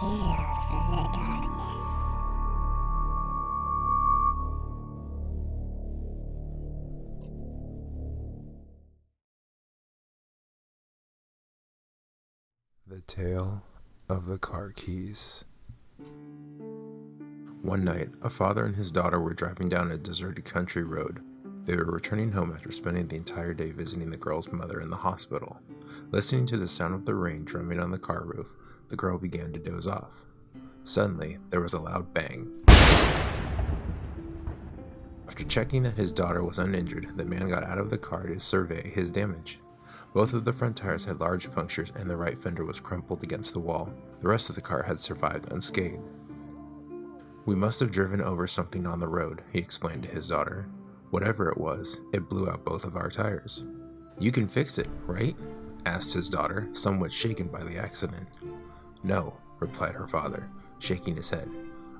Tales from the Darkness. The Tale of the Car Keys. One night, a father and his daughter were driving down a deserted country road. They were returning home after spending the entire day visiting the girl's mother in the hospital. Listening to the sound of the rain drumming on the car roof, the girl began to doze off. Suddenly, there was a loud bang. After checking that his daughter was uninjured, the man got out of the car to survey his damage. Both of the front tires had large punctures and the right fender was crumpled against the wall. The rest of the car had survived unscathed. "We must have driven over something on the road," he explained to his daughter. "Whatever it was, it blew out both of our tires." "You can fix it, right?" asked his daughter, somewhat shaken by the accident. "No," replied her father, shaking his head.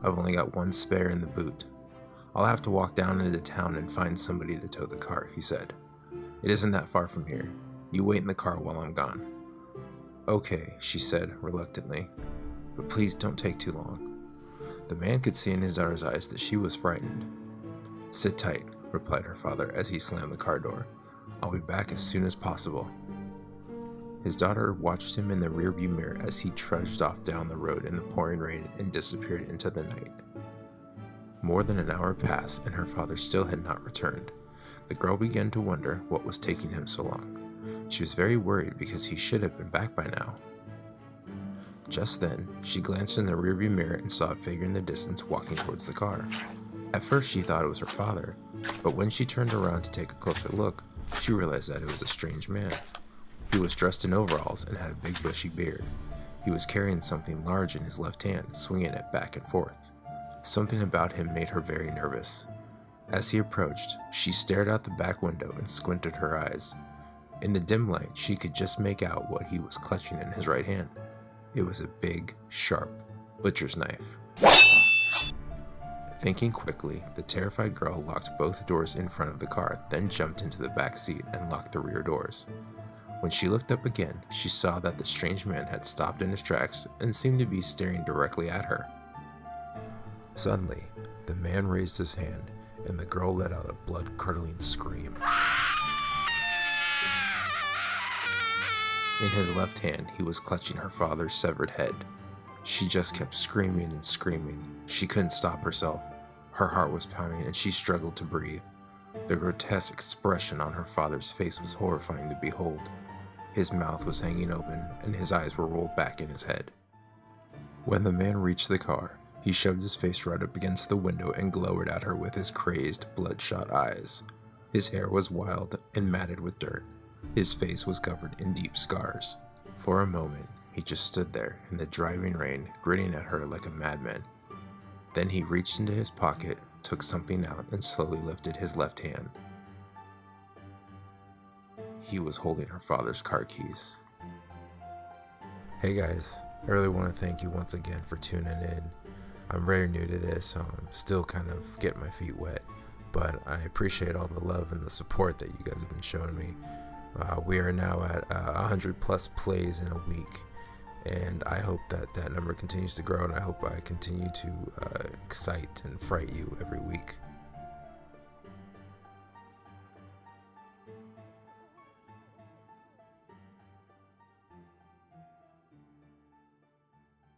"I've only got one spare in the boot. I'll have to walk down into town and find somebody to tow the car," he said. "It isn't that far from here. You wait in the car while I'm gone." "Okay," she said reluctantly, "but please don't take too long." The man could see in his daughter's eyes that she was frightened. "Sit tight," replied her father as he slammed the car door. "I'll be back as soon as possible." His daughter watched him in the rearview mirror as he trudged off down the road in the pouring rain and disappeared into the night. More than an hour passed and her father still had not returned. The girl began to wonder what was taking him so long. She was very worried because he should have been back by now. Just then, she glanced in the rearview mirror and saw a figure in the distance walking towards the car. At first she thought it was her father, but when she turned around to take a closer look, she realized that it was a strange man. He was dressed in overalls and had a big bushy beard. He was carrying something large in his left hand, swinging it back and forth. Something about him made her very nervous. As he approached, she stared out the back window and squinted her eyes. In the dim light, she could just make out what he was clutching in his right hand. It was a big, sharp butcher's knife. Thinking quickly, the terrified girl locked both doors in front of the car, then jumped into the back seat and locked the rear doors. When she looked up again, she saw that the strange man had stopped in his tracks and seemed to be staring directly at her. Suddenly, the man raised his hand, and the girl let out a blood-curdling scream. In his left hand, he was clutching her father's severed head. She just kept screaming and screaming. She couldn't stop herself. Her heart was pounding and she struggled to breathe. The grotesque expression on her father's face was horrifying to behold. His mouth was hanging open and his eyes were rolled back in his head. When the man reached the car, he shoved his face right up against the window and glowered at her with his crazed, bloodshot eyes. His hair was wild and matted with dirt. His face was covered in deep scars. For a moment, he just stood there in the driving rain, grinning at her like a madman. Then he reached into his pocket, took something out, and slowly lifted his left hand. He was holding her father's car keys. Hey guys, I really want to thank you once again for tuning in. I'm very new to this, so I'm still kind of getting my feet wet, but I appreciate all the love and the support that you guys have been showing me. We are now at 100 plus plays in a week, and I hope that that number continues to grow, and I hope I continue to excite and fright you every week.